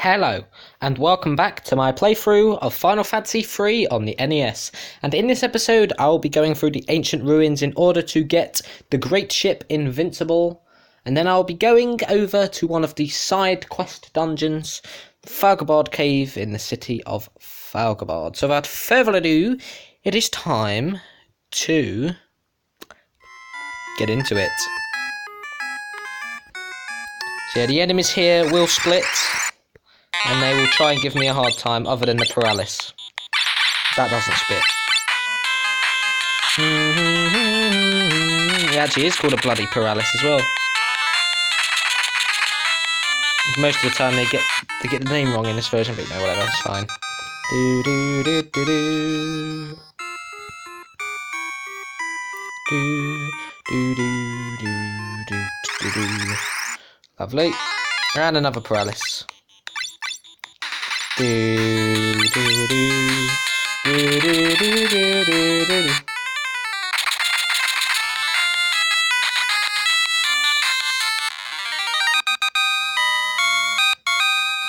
Hello, and welcome back to my playthrough of Final Fantasy III on the NES. And in this episode, I'll be going through the ancient ruins in order to get the great ship Invincible. And then I'll be going over to one of the side quest dungeons, Falgabard Cave in the city of Falgabard. So without further ado, it is time to get into it. So yeah, the enemies here will split, and they will try and give me a hard time, other than the paralysis. That doesn't spit. It actually is called a bloody paralysis as well. Most of the time they get the name wrong in this version, but no, whatever, it's fine. Do do do do do. Do do do do do do do. Lovely. And another paralysis. Do do do do do do do do do.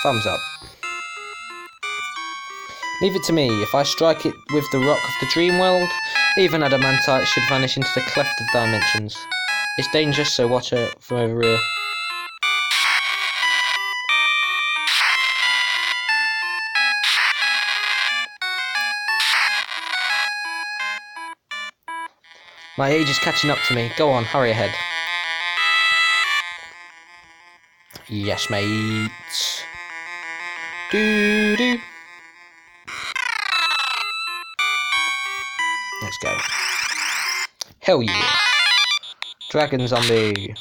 Thumbs up. Leave it to me. If I strike it with the rock of the dream world, even adamantite should vanish into the cleft of dimensions. It's dangerous, so watch out from over here. My age is catching up to me. Go on, hurry ahead. Yes, mate. Do do. Let's go. Hell yeah. Dragon zombie.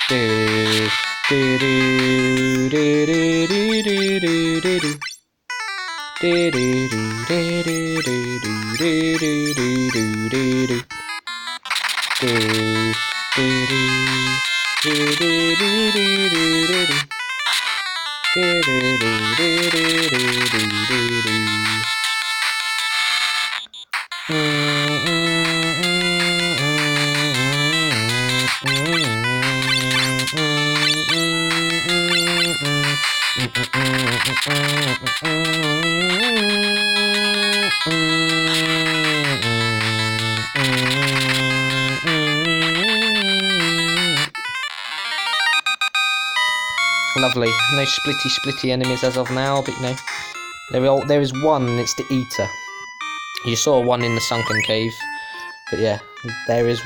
Do do do do do do do do do do. Do do do do do do do do do do do do. Do do do do do do do do do. Do do do do do do do do. Lovely. No splitty enemies as of now, but you know, there is one, and it's the Eater. You saw one in the sunken cave, but yeah, there is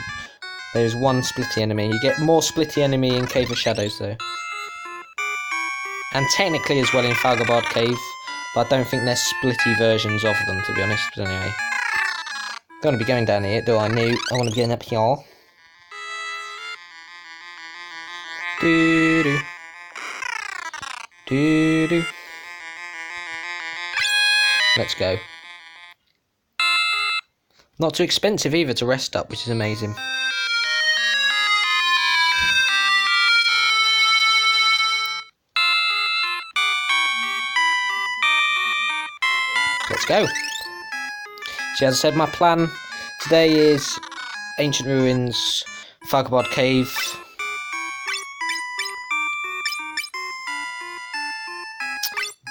one splitty enemy. You get more splitty enemy in Cave of Shadows though, and technically as well in Falgabard Cave, but I don't think there's splitty versions of them, to be honest. But anyway, don't want to be going down here, do I? No, I want to be going up here. Doo doo. Doo doo. Let's go. Not too expensive either to rest up, which is amazing. Let's go. So as I said, my plan today is ancient ruins, Falgabard Cave.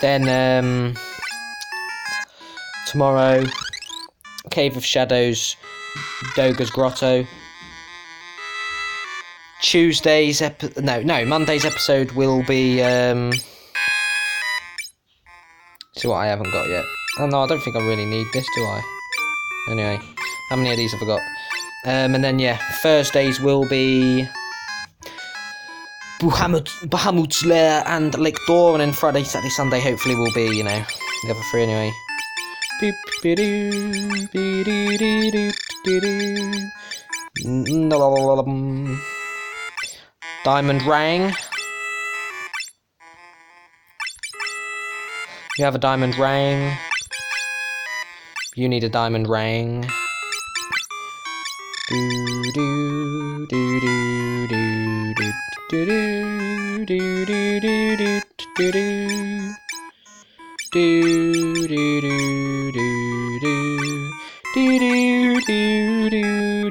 Then tomorrow, Cave of Shadows, Doga's Grotto. Monday's episode will be see what I haven't got yet. Oh no, I don't think I really need this, do I? Anyway, how many of these have I got? And then yeah, Thursdays will be Bahamut's Lair and Lake Door, and then Friday, Saturday, Sunday hopefully will be, you know, the other three anyway. Diamond Rang. You have a diamond ring. You need a diamond ring. Do do do do do do do do do do do do do. Do do do do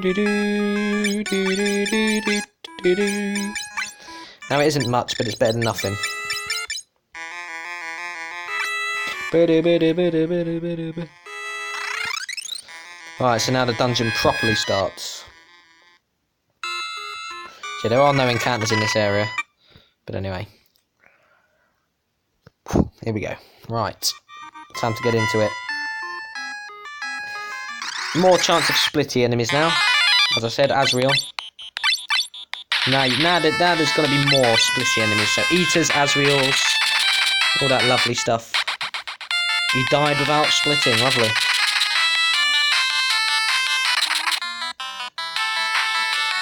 do do do do do do do do. Now it isn't much, but it's better than nothing. Right, so now the dungeon properly starts. So there are no encounters in this area. But anyway. Here we go. Right. Time to get into it. More chance of splitty enemies now. As I said, Azrael. Now there's going to be more splitty enemies. So Eaters, Azraels, all that lovely stuff. He died without splitting. Lovely.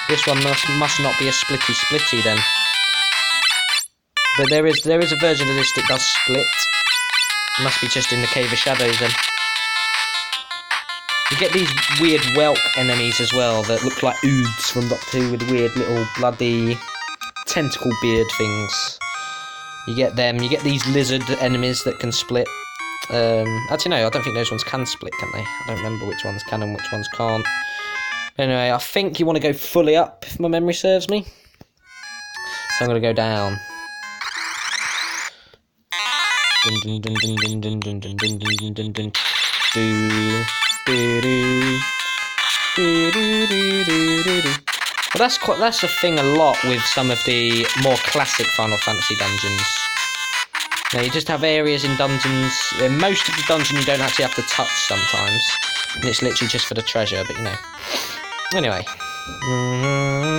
This one must not be a splitty then. But there is a version of this that does split. It must be just in the Cave of Shadows then. You get these weird whelk enemies as well that look like oods from Doctor Who with weird little bloody tentacle beard things. You get them. You get these lizard enemies that can split. Actually no, I don't think those ones can split, can they? I don't remember which ones can and which ones can't. Anyway, I think you want to go fully up if my memory serves me. So I'm going to go down. Well, that's the thing a lot with some of the more classic Final Fantasy dungeons. Now, you just have areas in dungeons. In most of the dungeon you don't actually have to touch sometimes. And it's literally just for the treasure, but you know. Anyway.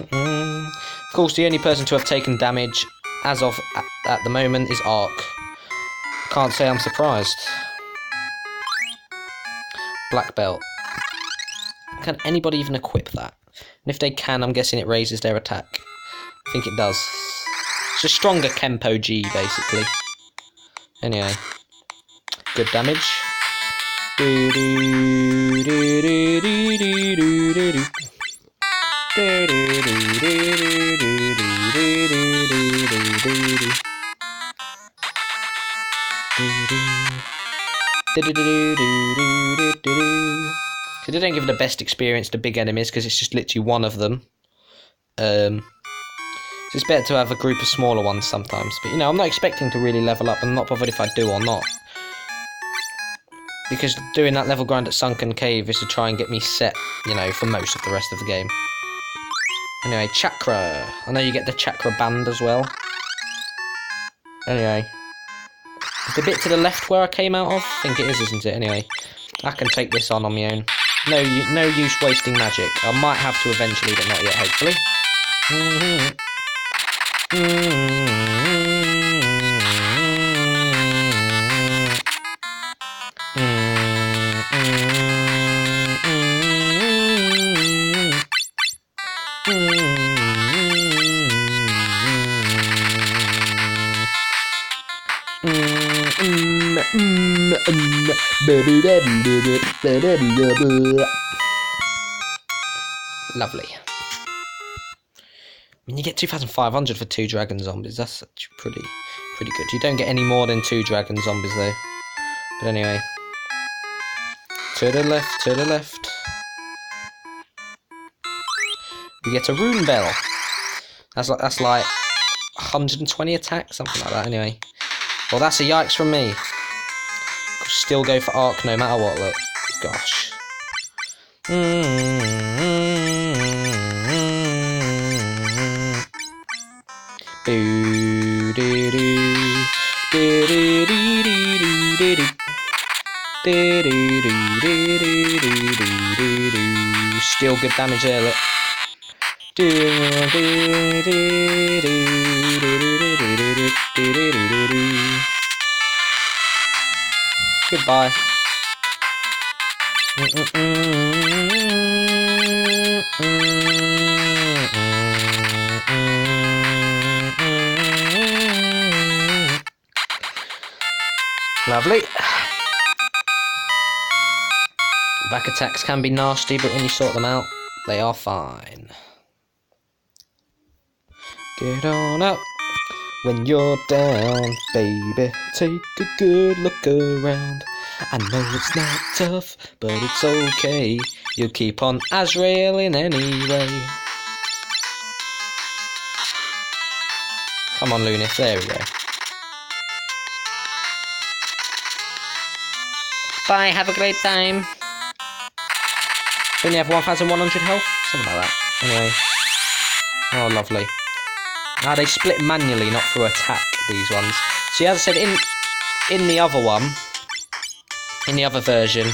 Of course, the only person to have taken damage as of at the moment is Ark. Can't say I'm surprised. Black belt. Can anybody even equip that? And if they can, I'm guessing it raises their attack. I think it does. It's a stronger Kempo G, basically. Anyway. Good damage. So they don't give the best experience to big enemies because it's just literally one of them. So it's better to have a group of smaller ones sometimes. But you know, I'm not expecting to really level up. I'm not bothered if I do or not. Because doing that level grind at Sunken Cave is to try and get me set, you know, for most of the rest of the game. Anyway, chakra. I know you get the chakra band as well. Anyway. Is the bit to the left where I came out of? I think it is, isn't it? Anyway. I can take this on my own. No use wasting magic. I might have to eventually, but not yet, hopefully. Lovely. I mean, you get 2,500 for 2 dragon zombies. That's pretty good. You don't get any more than 2 dragon zombies though. But anyway, to the left, to the left. We get a rune bell. That's like 120 attack, something like that. Anyway, well, that's a yikes from me. Still go for Ark no matter what. Look, gosh. Still good damage there, look. Goodbye. Lovely. Back attacks can be nasty, but when you sort them out, they are fine. Get on up when you're down, baby. Take a good look around. I know it's not tough, but it's okay. You'll keep on Azraeling anyway. Come on, Lunith. There we go. Bye, have a great time. Only have 1,100 health? Something like that. Anyway. Oh, lovely. Now they split manually, not through attack, these ones. See, as I said, in the other one, in the other version,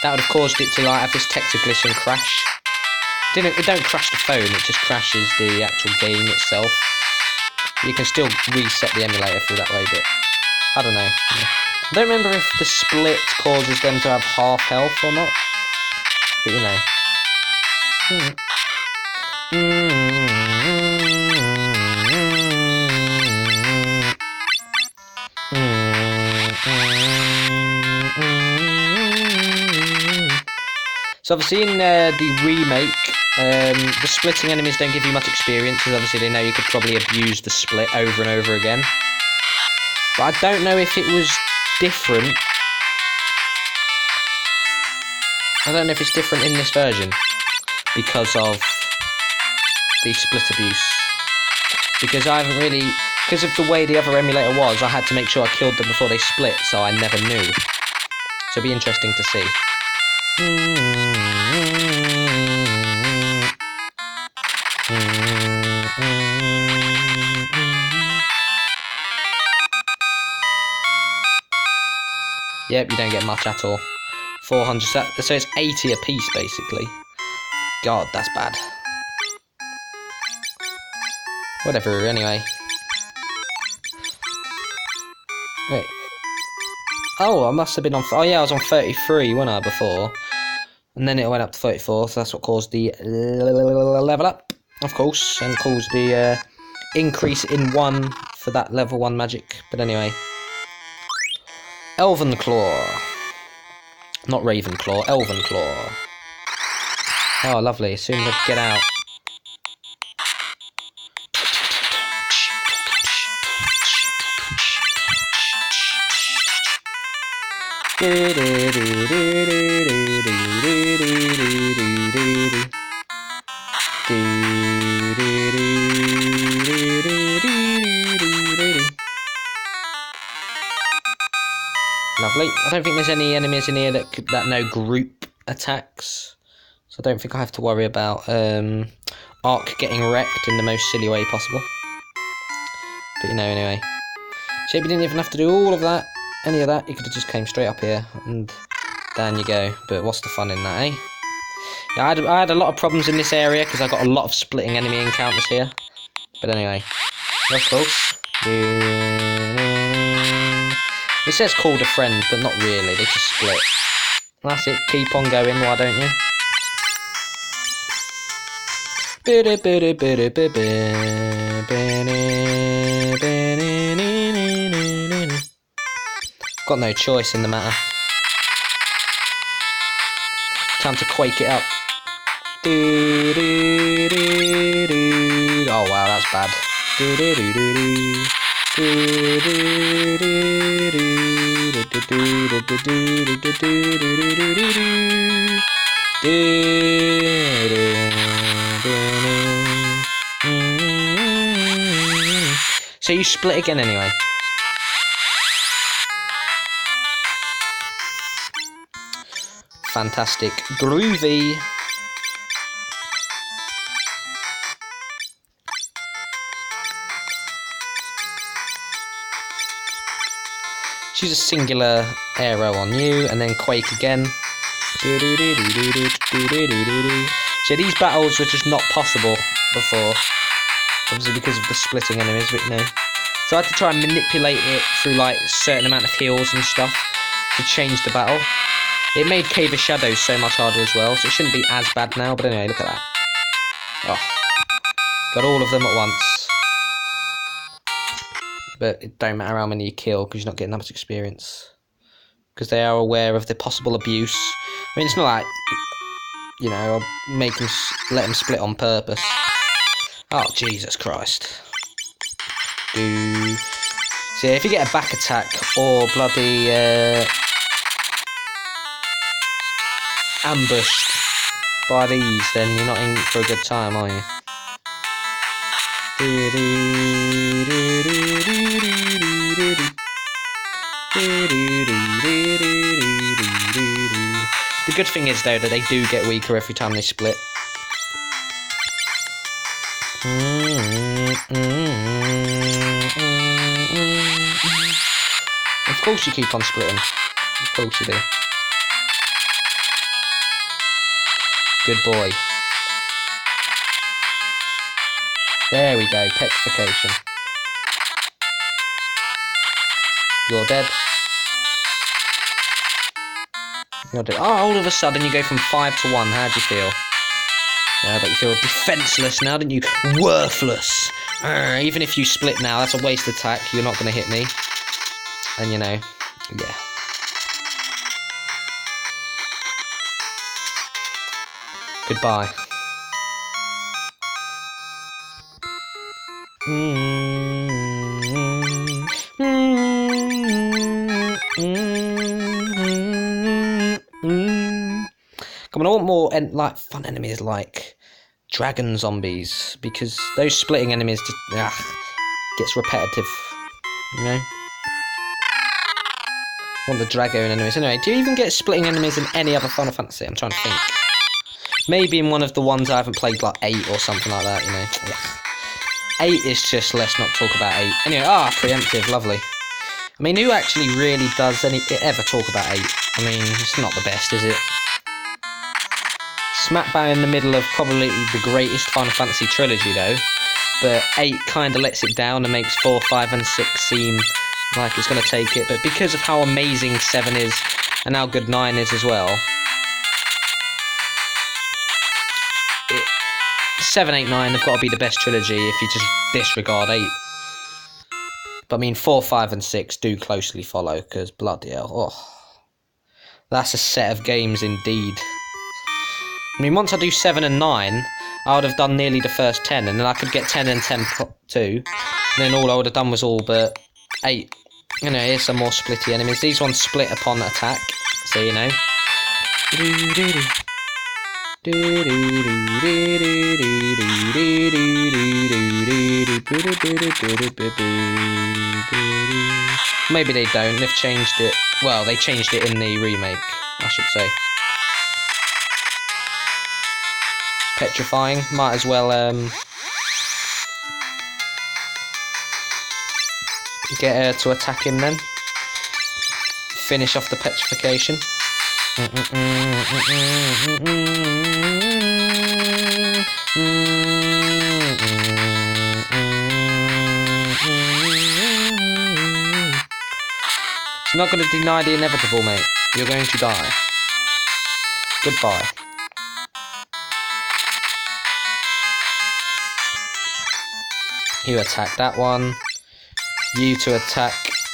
that would have caused it to like have this texture glitch and crash. It don't crash the phone, it just crashes the actual game itself. You can still reset the emulator through that way, but I don't know. I don't remember if the split causes them to have half health or not. But you know. So obviously in the remake, the splitting enemies don't give you much experience, because obviously they know you could probably abuse the split over and over again. But I don't know if it was different. I don't know if it's different in this version because of the split abuse. Because I haven't really, because of the way the other emulator was, I had to make sure I killed them before they split, so I never knew. So it'd be interesting to see. Yep, you don't get much at all. 400, so it's 80 a piece basically. God, that's bad. Whatever, anyway. Wait. Oh, I must have been on... Oh yeah, I was on 33, wasn't I, before? And then it went up to 34, so that's what caused the level up, of course, and caused the increase in 1 for that level 1 magic. But anyway. Elven Claw. Not Ravenclaw, Elven Claw. Oh, lovely. As soon as I get out. Lovely. I don't think there's any enemies in here that know group attacks, so I don't think I have to worry about Ark getting wrecked in the most silly way possible. But you know, anyway. So you didn't even have to do all of that, any of that. You could have just came straight up here and down you go. But what's the fun in that, eh? Yeah, I had a lot of problems in this area because I got a lot of splitting enemy encounters here. But anyway, of course. It says called a friend, but not really, they just split. That's it, keep on going, why don't you? Got no choice in the matter. Time to quake it up. Oh wow, that's bad. So you split again anyway. Fantastic. Groovy. Use a singular arrow on you, and then quake again. So these battles were just not possible before, obviously because of the splitting enemies, but you know. So I had to try and manipulate it through like a certain amount of heals and stuff to change the battle. It made Cave of Shadows so much harder as well, so it shouldn't be as bad now, but anyway, look at that. Oh, got all of them at once. But it don't matter how many you kill because you're not getting that much experience. Because they are aware of the possible abuse. I mean, it's not like, you know, I'll let them split on purpose. Oh, Jesus Christ. So yeah, if you get a back attack or bloody ambushed by these, then you're not in for a good time, are you? good thing is, though, that they do get weaker every time they split. Of course you keep on splitting. Of course you do. Good boy. There we go, petrification. You're dead. You're dead. Oh, all of a sudden you go from 5 to 1. How do you feel? Yeah, but you feel defenseless now, don't you? Worthless. Even if you split now, that's a waste attack. You're not going to hit me. And you know, yeah. Goodbye. Come on, I want more like fun enemies like dragon zombies, because those splitting enemies just gets repetitive, you know. I want the dragon enemies. Anyway, do you even get splitting enemies in any other Final Fantasy? I'm trying to think. Maybe in one of the ones I haven't played, like 8 or something like that, you know. 8 is just, let's not talk about 8. Anyway, preemptive, lovely. I mean, who actually really does ever talk about 8? I mean, it's not the best, is it? Smack bang in the middle of probably the greatest Final Fantasy trilogy, though. But 8 kind of lets it down and makes 4, 5 and 6 seem like it's going to take it. But because of how amazing 7 is, and how good 9 is as well, 7, 8, 9 have got to be the best trilogy if you just disregard 8. But I mean, 4, 5 and 6 do closely follow, because bloody hell, that's a set of games indeed. I mean, once I do 7 and 9, I would have done nearly the first 10, and then I could get 10 and 10 too. And then all I would have done was all but 8. You know, here's some more splitty enemies. These ones split upon attack, so you know. Maybe they don't. They've changed it. Well, they changed it in the remake, I should say. Petrifying. Might as well get her to attack him then. Finish off the petrification. It's not going to deny the inevitable, mate. You're going to die. Goodbye. You attack that one. You to attack.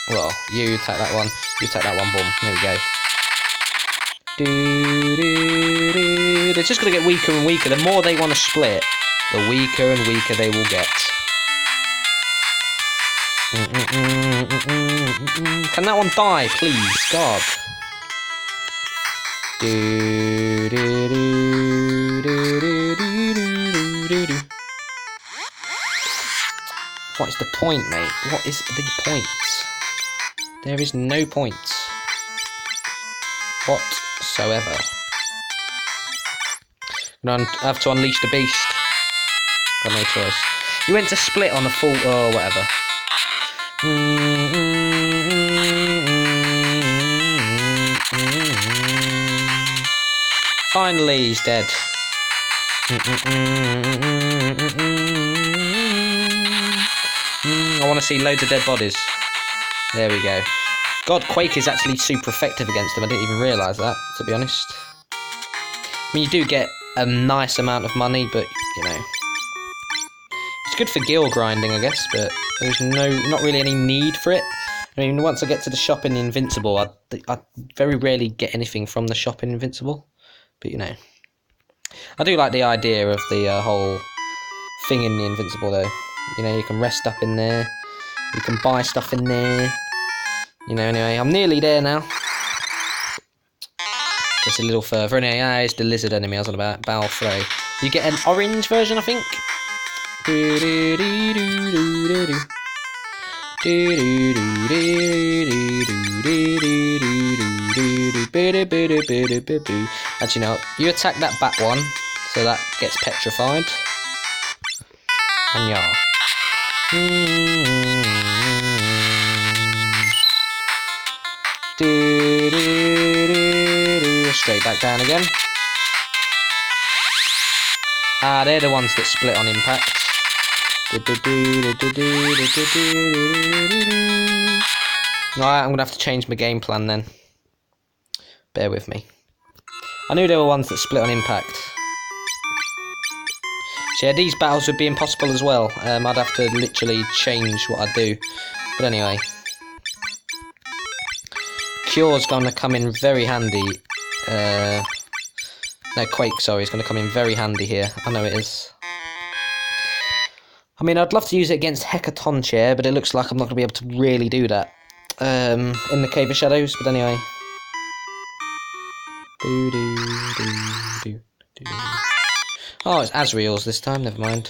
Well, you attack that one. You attack that one. Boom. There we go. They're just going to get weaker and weaker. The more they want to split, the weaker and weaker they will get. Can that one die, please? God. What is the point, mate? What is the point? There is no point whatsoever. I have to unleash the beast. Got no choice. You went to split on a full or whatever. Finally, he's dead. I want to see loads of dead bodies. There we go. God, Quake is actually super effective against them. I didn't even realise that, to be honest. I mean, you do get a nice amount of money, but, you know, it's good for gil grinding, I guess, but there's not really any need for it. I mean, once I get to the shop in the Invincible, I very rarely get anything from the shop in Invincible. But, you know, I do like the idea of the whole thing in the Invincible, though. You know, you can rest up in there. You can buy stuff in there. You know, anyway, I'm nearly there now. Just a little further. Anyway, it's the lizard enemy I was on about. Bow throw. You get an orange version, I think. Actually, no. You attack that back one, so that gets petrified. And yeah. Straight back down again. Ah, they're the ones that split on impact. Right, I'm gonna have to change my game plan then. Bear with me. I knew there were ones that split on impact. So yeah, these battles would be impossible as well. I'd have to literally change what I do. But anyway. Cure's gonna come in very handy. No, Quake, sorry, is gonna come in very handy here. I know it is. I mean, I'd love to use it against Hecaton Chair, but it looks like I'm not gonna be able to really do that. In the Cave of Shadows, but anyway. Oh, it's Asriel's this time, never mind.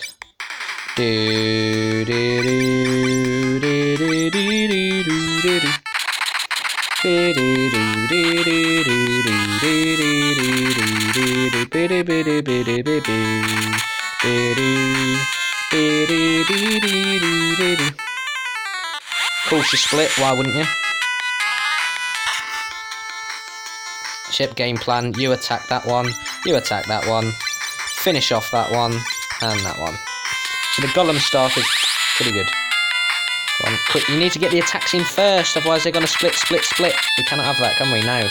Cautious split, why wouldn't you? Ship game plan, you attack that one, you attack that one, finish off that one, and that one. So the Golem staff is pretty good. Go on, quick, you need to get the attacks in first, otherwise they're going to split. We cannot have that, can we? No.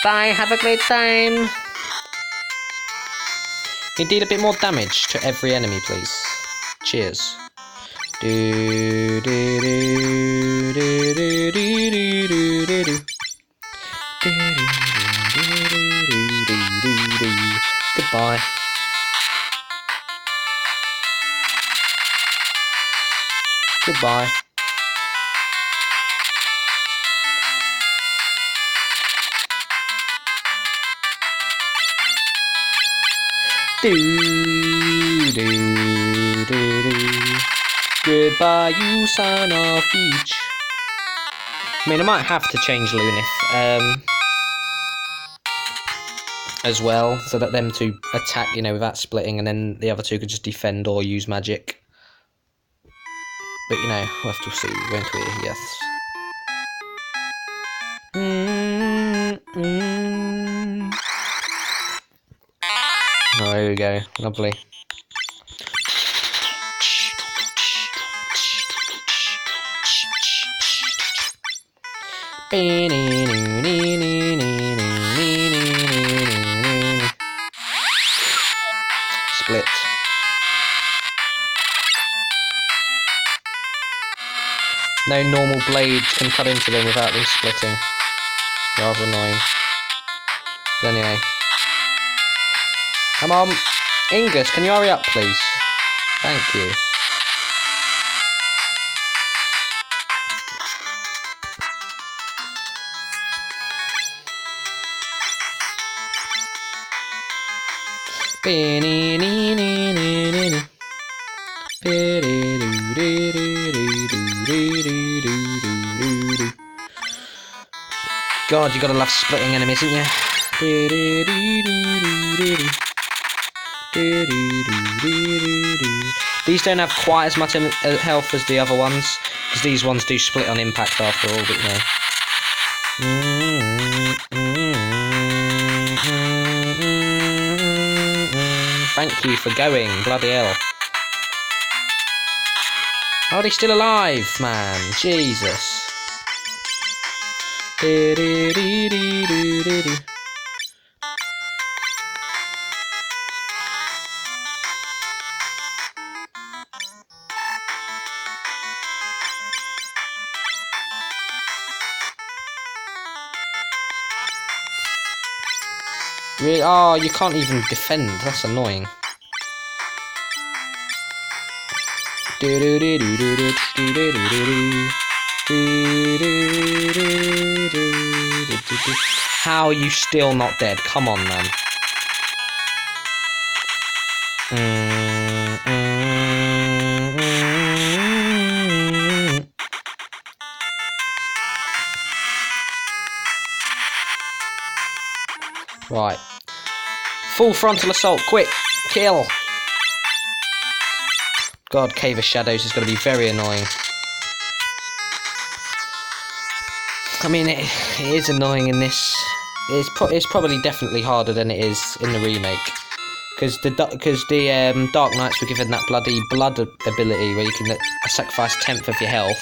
Bye, have a great time. You deal a bit more damage to every enemy, please. Cheers. Goodbye. Goodbye. Goodbye, you son of Beach. I mean, I might have to change Lunith as well, so that them two attack, you know, without splitting, and then the other two could just defend or use magic. But, you know, we'll have to see, won't we? Yes. Oh, here we go. Lovely. Split. No normal blades can cut into them without them splitting. Rather annoying. But anyway. Come on. Ingus, can you hurry up, please? Thank you. God, you gotta love splitting enemies, haven't you? These don't have quite as much health as the other ones, because these ones do split on impact after all, but you know. Thank you for going, bloody hell. How are they still alive, man? Jesus. Really? Oh, you can't even defend. That's annoying. How are you still not dead? Come on, man. Right. Full frontal assault, quick! Kill! God, Cave of Shadows is going to be very annoying. I mean, it is annoying in this. It's probably definitely harder than it is in the remake. Because the Dark Knights were given that bloody blood ability where you can sacrifice 1/10 of your health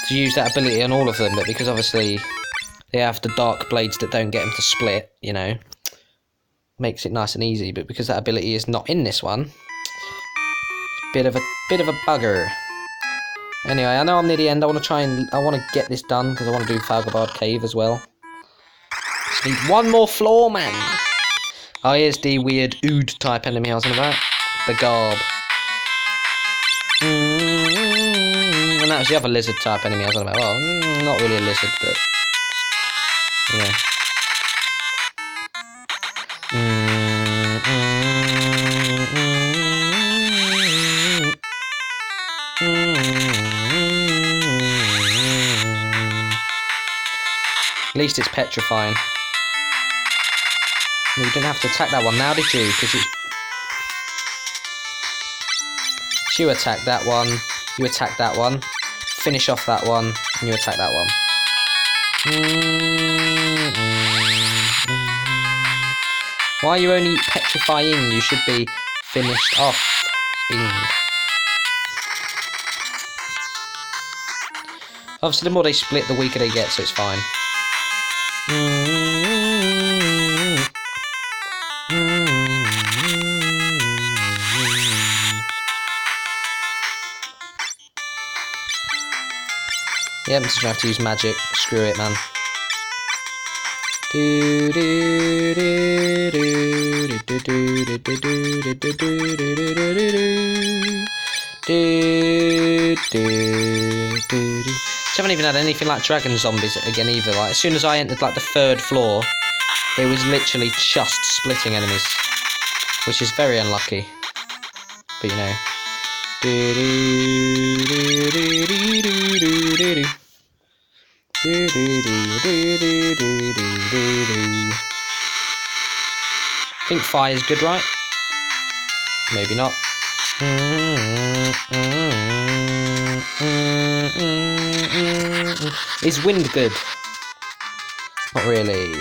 to use that ability on all of them, but because obviously they have the dark blades that don't get them to split, you know, makes it nice and easy. But because that ability is not in this one, bit of a bugger. Anyway, I know I'm near the end. I want to get this done because I want to do Falgabard Cave as well. Just need one more floor, man. Oh, here's the weird ood type enemy I was on about. The garb. And that was the other lizard type enemy I was on about. Well, not really a lizard, but yeah. At least it's petrifying. You didn't have to attack that one now, did you? Because you attack that one, you attack that one, finish off that one, and you attack that one. Why are you only petrifying? You should be finished off. Obviously, the more they split, the weaker they get, so it's fine. Yeah, I'm just gonna have to use magic. Screw it, man. I haven't even had anything like dragon zombies again either. Like, as soon as I entered like the 3rd floor, it was literally just splitting enemies, which is very unlucky. But you know. I think fire is good, right? Maybe not. Is wind good? Not really.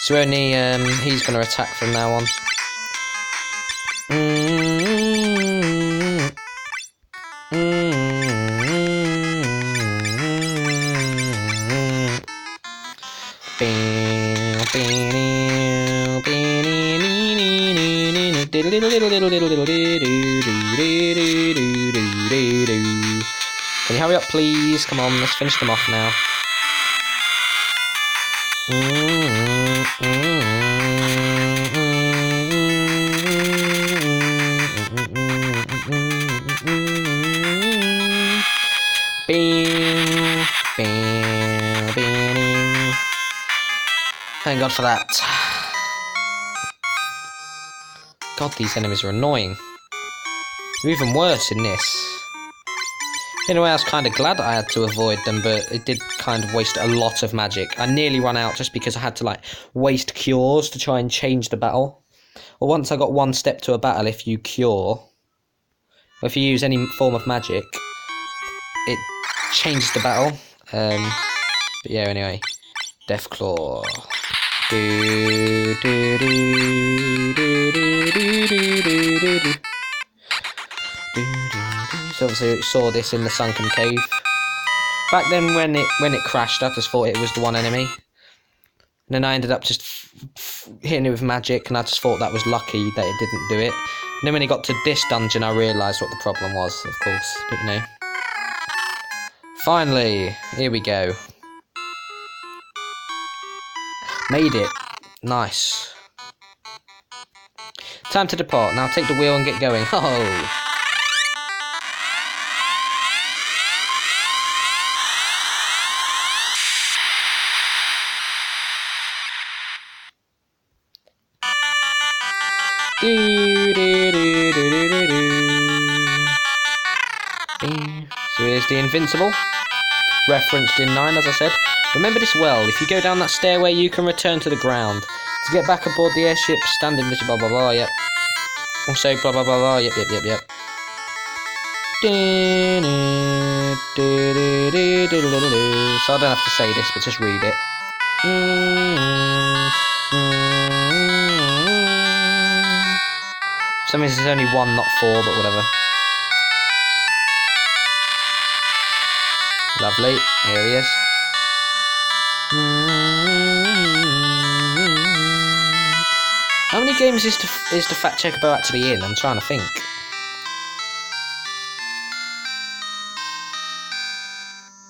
So only he's going to attack from now on. Can you hurry up, please? Come on, let's finish them off now. Thank God for that. God, these enemies are annoying. They're even worse in this. In a way, I was kind of glad I had to avoid them, but it did kind of waste a lot of magic. I nearly ran out just because I had to, like, waste cures to try and change the battle. Well, once I got one step to a battle, if you cure, or if you use any form of magic, it changes the battle. But yeah, anyway. Deathclaw. So obviously you saw this in the sunken cave. Back then when it crashed, I just thought it was the one enemy. And then I ended up just hitting it with magic, and I just thought that was lucky that it didn't do it. And then when it got to this dungeon, I realised what the problem was, of course. But you know. Finally, here we go. Made it. Nice. Time to depart. Now take the wheel and get going. Oh. So here's the invincible. Referenced in 9, as I said. Remember this well. If you go down that stairway, you can return to the ground. To get back aboard the airship, stand in this blah blah blah, yep. Also blah blah blah blah, yep. So I don't have to say this, but just read it. For some reason there's only 1, not 4, but whatever. Lovely, here he is. How many games is the Fat Chocobo actually in? I'm trying to think.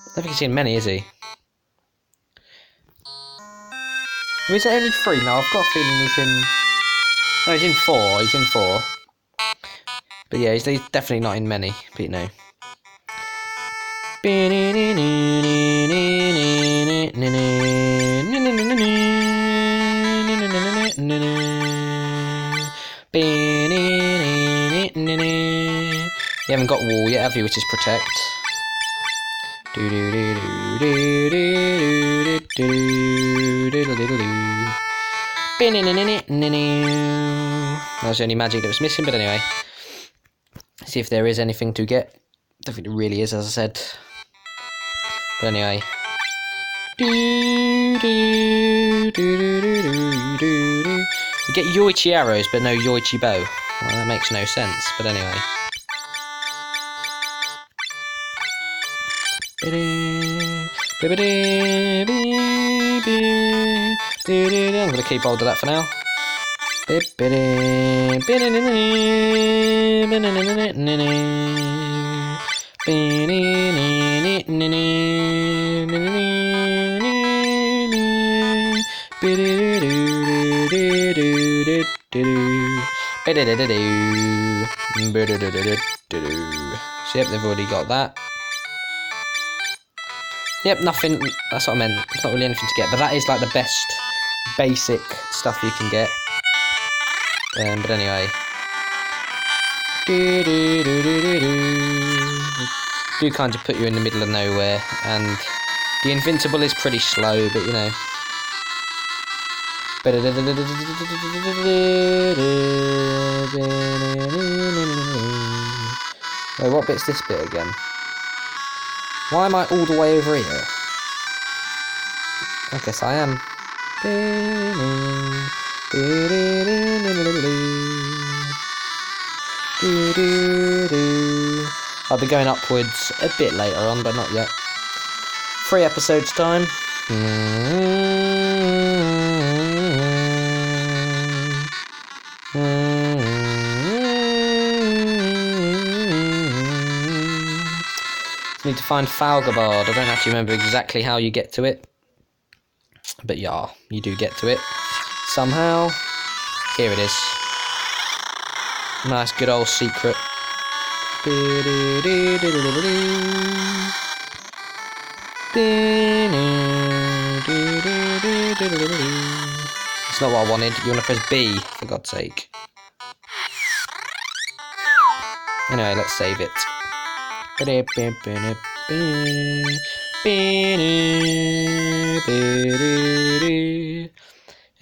I don't think he's in many, is he? Or is it only 3? No, I've got a feeling he's in... No, he's in 4. He's in 4. But yeah, he's definitely not in many. But you know. You haven't got wall yet, have you? Which is protect. That was the only magic that was missing, but anyway. See if there is anything to get. I don't think there really is, as I said. But anyway. You get Yoichi arrows, but no Yoichi bow. Well, that makes no sense, but anyway. I'm gonna keep hold of that for now. So yep, they've already got that. Yep, nothing, that's what I meant. It's not really anything to get, but that is like the best basic stuff you can get. But anyway. Do kind of put you in the middle of nowhere, and the invincible is pretty slow, but you know. Wait, what bit's this bit again? Why am I all the way over here? I guess I am. I'll be going upwards a bit later on, but not yet. 3 episodes time. Need to find falgabard. I don't actually remember exactly how you get to it, but yeah, you do get to it somehow. Here it is. Nice good old secret. It's not what I wanted. You want to press B, for God's sake. Anyway, let's save it. And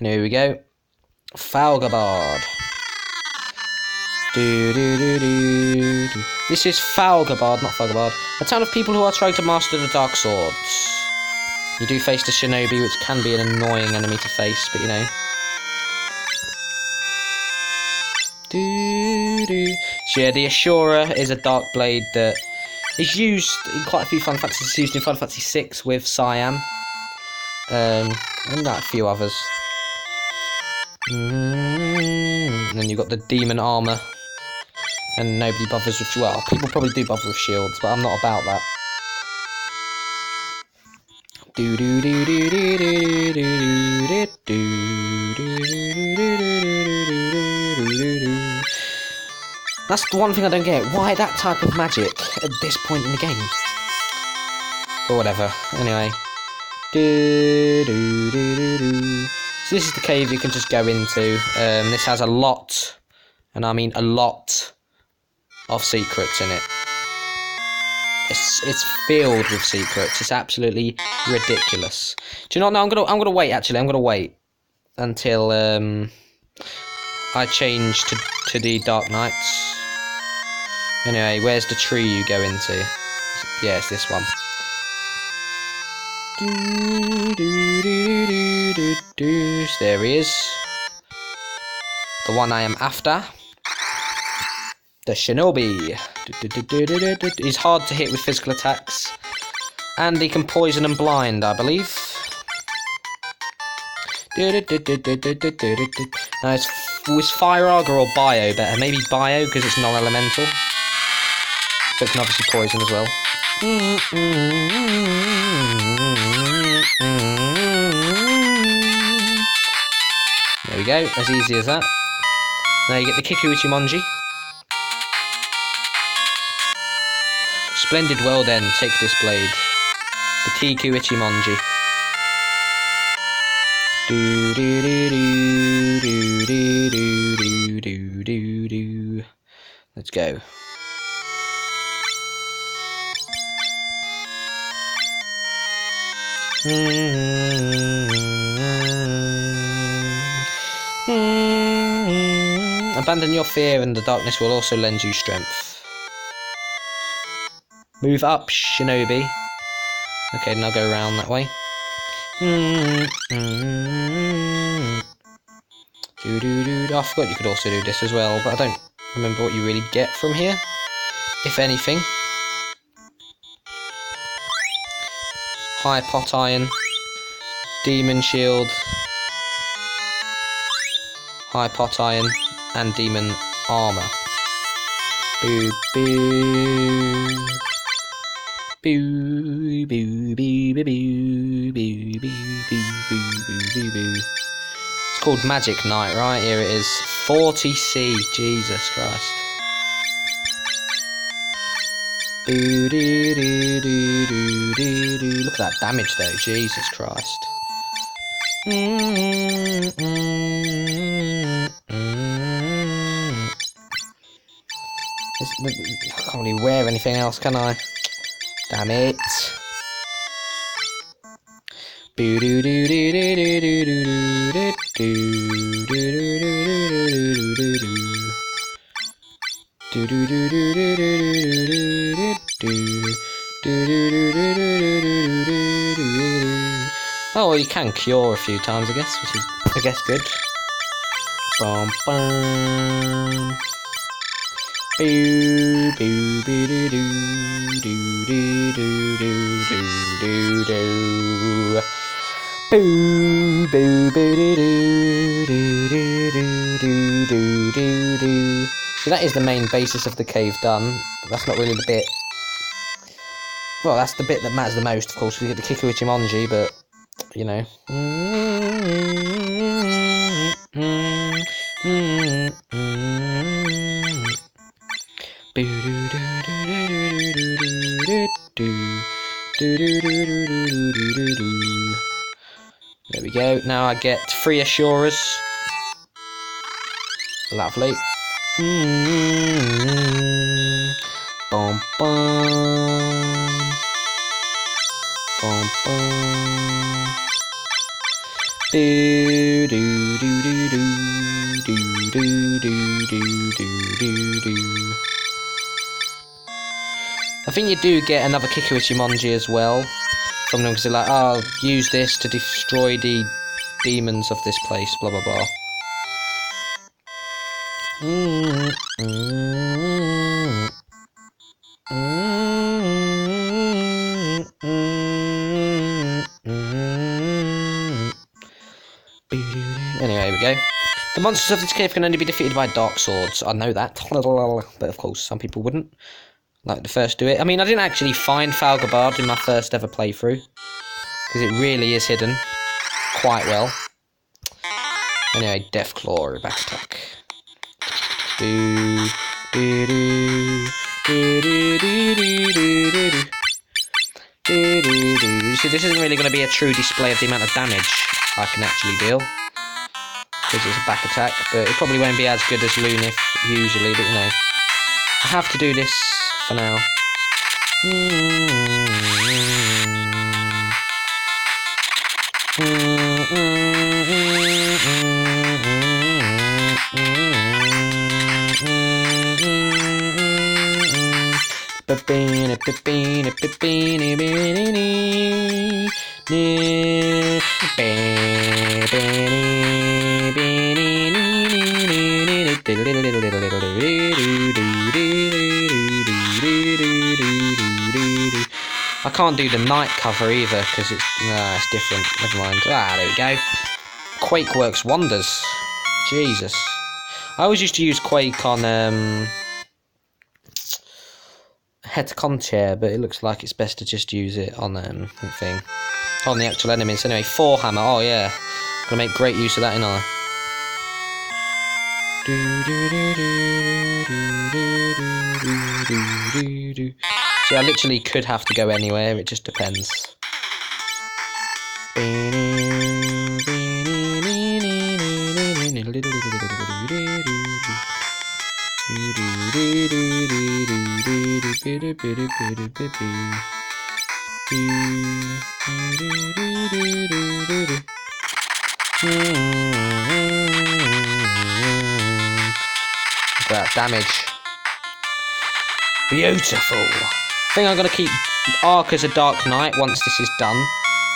here we go. Falgabard. This is falgabard, not falgabard. A town of people who are trying to master the dark swords. You do face the shinobi, which can be an annoying enemy to face, but you know. So yeah, the Ashura is a dark blade that is used in quite a few Final Fantasies. It's used in Final Fantasy 6 with Cyan, and a few others. And then you've got the demon armour, and nobody bothers with, well, people probably do bother with shields, but I'm not about that. That's the one thing I don't get. Why that type of magic at this point in the game? But whatever. Anyway. So this is the cave you can just go into. This has a lot, and I mean a lot, of secrets in it. It's filled with secrets. It's absolutely ridiculous. Do you know what? No, I'm gonna wait. Actually, I'm gonna wait until I change to the Dark Knights. Anyway, where's the tree you go into? Yeah, it's this one. There he is. The one I am after. The Shinobi. He's hard to hit with physical attacks. And he can poison and blind, I believe. Now, is Fire Arga or Bio better? Maybe Bio, because it's non-elemental. But it can obviously poison as well. There we go, as easy as that. Now you get the Kikuichimonji. Splendid, well then, take this blade. The Kikuichimonji. Let's go. Abandon your fear and the darkness will also lend you strength. Move up, Shinobi. Okay, then I'll go around that way. I forgot you could also do this as well, but I don't remember what you really get from here, if anything. High pot iron, demon shield, high pot iron, and demon armor. Boo boo. Boo boo boo boo boo boo boo boo boo. It's called Magic Knight, right? Here it is. 40C. Jesus Christ. Boo doo doo doo doo doo doo. Look at that damage though. Jesus Christ. I can't really wear anything else, can I? Damn it. Oh, well, you can cure a few times, I guess, which is, I guess, good. Bum, bum. Boo, boo, boo, doo, doo, doo, doo, doo, doo, doo, doo. Boo, boo, boo, doo, doo, doo, doo, doo, doo, doo, doo. So that is the main basis of the cave done. But that's not really the bit. Well, that's the bit that matters the most, of course. We get the Kikuichimonji, but you know. There we go. Now I get 3 Assurers. Lovely. Bum bum. Bum bum. Do do do do do do do do do do do. I think you do get another Kikuichimonji as well from them because they're like, oh, use this to destroy the demons of this place, blah blah blah. Anyway, here we go. The monsters of this cave can only be defeated by dark swords. I know that, but of course some people wouldn't like to first do it. I mean, I didn't actually find falgabard in my first ever playthrough because it really is hidden quite well. Anyway, Death Claw, back attack. Do do do do do do do do do do do. See, this isn't really going to be a true display of the amount of damage I can actually deal because it's a back attack, but it probably won't be as good as Lunith usually. But you know, I have to do this for now. I can't do the night cover either because it's different. Never mind. There we go. Quake works wonders. Jesus. I always used to use Quake on Head-to-con chair, but it looks like it's best to just use it on the actual enemies. Anyway, Forehammer. Oh yeah, gonna make great use of that, ain't I? See, I literally could have to go anywhere. It just depends. That damage. Beautiful. I think I'm going to keep Ark as a Dark Knight once this is done.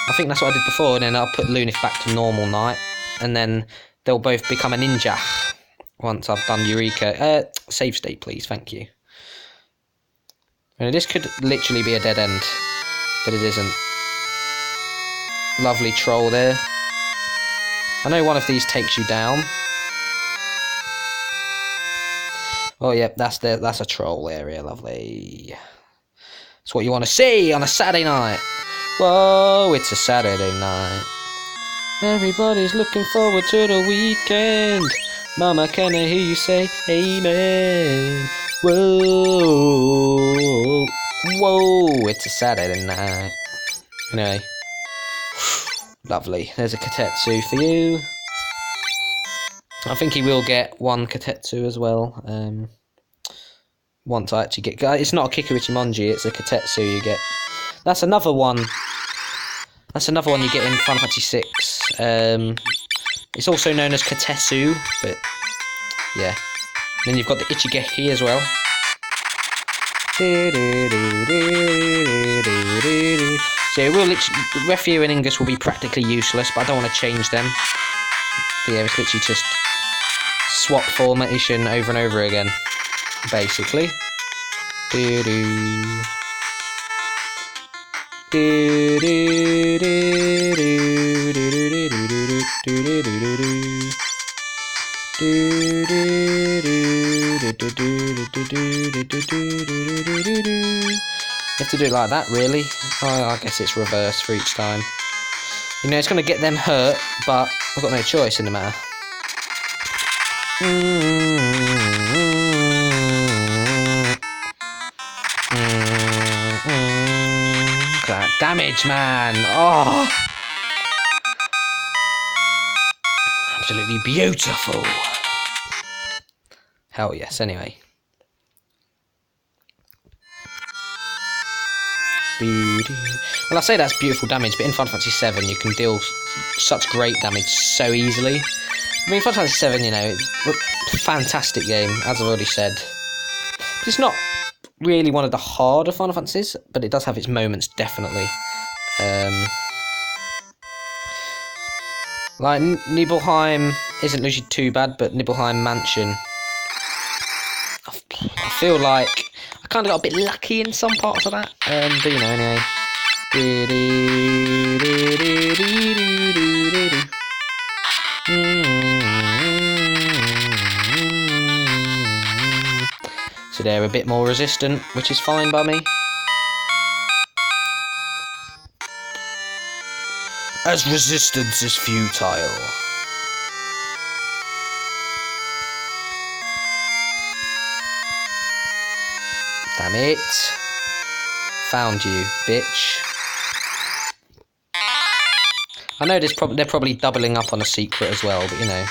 I think that's what I did before, and then I'll put Lunif back to normal Knight, and then they'll both become a ninja once I've done Eureka. Save state, please. Thank you. And this could literally be a dead end, but it isn't. Lovely troll there. I know one of these takes you down. Oh, yep, that's a troll area. Lovely. That's what you want to see on a Saturday night. Whoa, it's a Saturday night. Everybody's looking forward to the weekend. Mama, can I hear you say amen? Whoa, whoa, it's a Saturday night. Anyway, lovely. There's a Katetsu for you. I think he will get one Katetsu as well. Once I actually get... It's not a Kikurichimonji, it's a Katetsu you get. That's another one. That's another one you get in Final Fantasy VI. It's also known as Katetsu, but yeah. Then you've got the Ichigehi as well. So it will Refu and Ingus will be practically useless, but I don't want to change them. But yeah, it's literally just swap formation over and over again, basically. You have to do it like that, really. Oh, I guess it's reverse for each time. You know, it's going to get them hurt, but I've got no choice in the matter. Look at that damage, man. Oh, absolutely beautiful. Hell yes, anyway. Well, I say that's beautiful damage, but in Final Fantasy VII you can deal such great damage so easily. I mean, Final Fantasy VII, you know, it's a fantastic game, as I've already said. It's not really one of the harder Final Fantasies, but it does have its moments, definitely. Like, Nibelheim isn't usually too bad, but Nibelheim Mansion, I feel like I kind of got a bit lucky in some parts of that, but you know, anyway. So they're a bit more resistant, which is fine by me. As resistance is futile. Damn it. Found you, bitch. I know they're probably doubling up on a secret as well, but you know.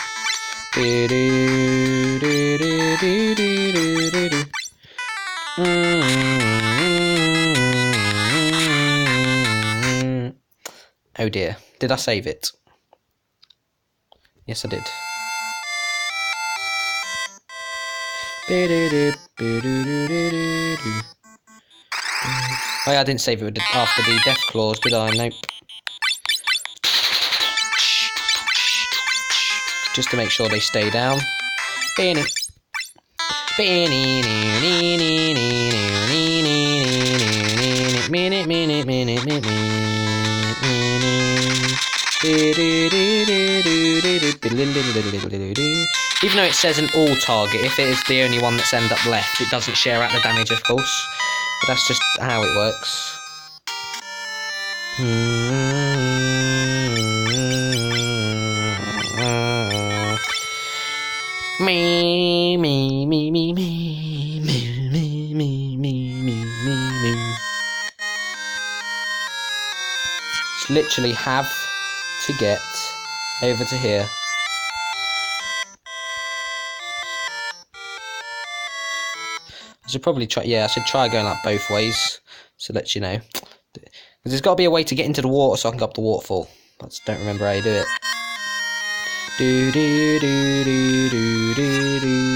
Oh dear. Did I save it? Yes, I did. Oh yeah, I didn't save it after the death clause, did I? Nope. Just to make sure they stay down. Even though it says an all target, if it is the only one that's end up left, it doesn't share out the damage, of course. But that's just how it works. Me, me, me, me, me, me, me, me, me, me, me. Just literally have to get over to here. I should probably try, yeah, I should try going like both ways, so let you know. Because there's got to be a way to get into the water so I can go up the waterfall. I just don't remember how you do it. Do do do do do do do.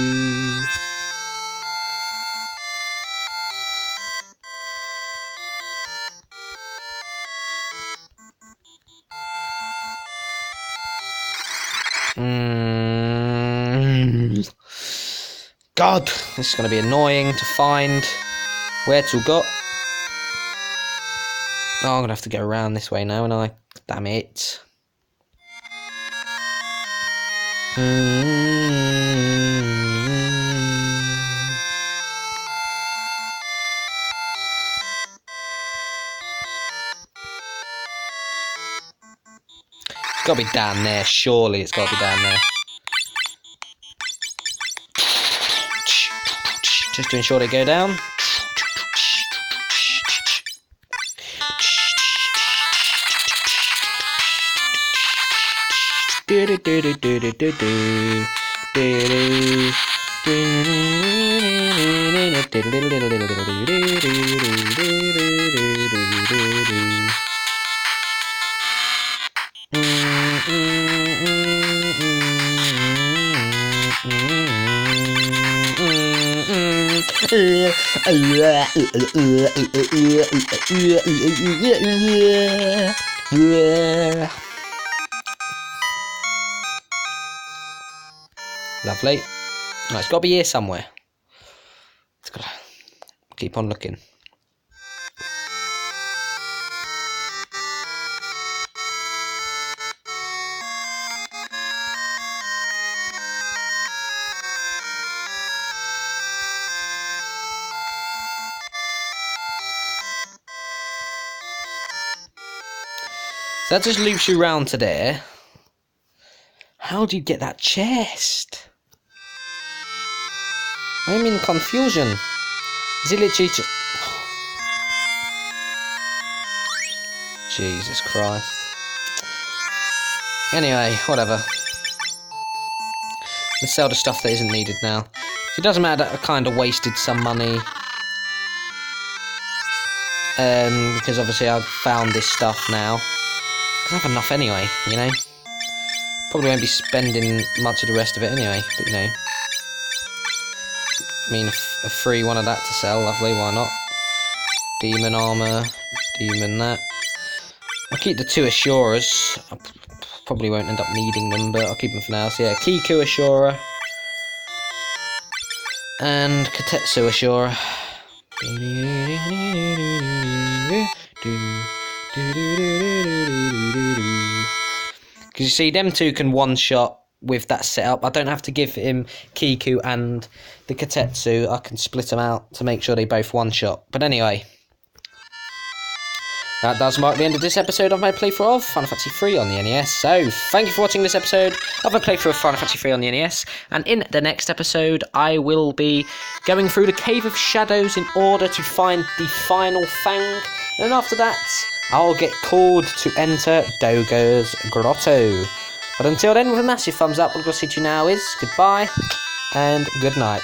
God, this is going to be annoying to find where to go. Oh, I'm going to have to go around this way now, and I... Damn it. It's got to be down there, surely it's got to be down there. Just to ensure they go down. Lovely. No, it's got to be here somewhere. It's got to keep on looking. So that just loops you round to there. How do you get that chest? I'm in confusion. Is it literally just... Jesus Christ. Anyway, whatever. Let's sell the stuff that isn't needed now. It doesn't matter that I kind of wasted some money. Because obviously I've found this stuff now. I have enough anyway, you know. Probably won't be spending much of the rest of it anyway, but you know. I mean, a free one of that to sell, lovely, why not? Demon armour, demon that. I'll keep the 2 Assurers. I probably won't end up needing them, but I'll keep them for now. So yeah, Kiku Assurer. And Katetsu Assurer. Because you see, them 2 can one-shot with that setup. I don't have to give him Kiku and the Katetsu. I can split them out to make sure they both one-shot. But anyway, that does mark the end of this episode of my playthrough of Final Fantasy 3 on the NES. So, thank you for watching this episode of my playthrough of Final Fantasy 3 on the NES. And in the next episode, I will be going through the Cave of Shadows in order to find the final Fang. And after that, I'll get called to enter Dogo's Grotto. But until then, with a massive thumbs up, what I'm going to say to you now is goodbye and good night.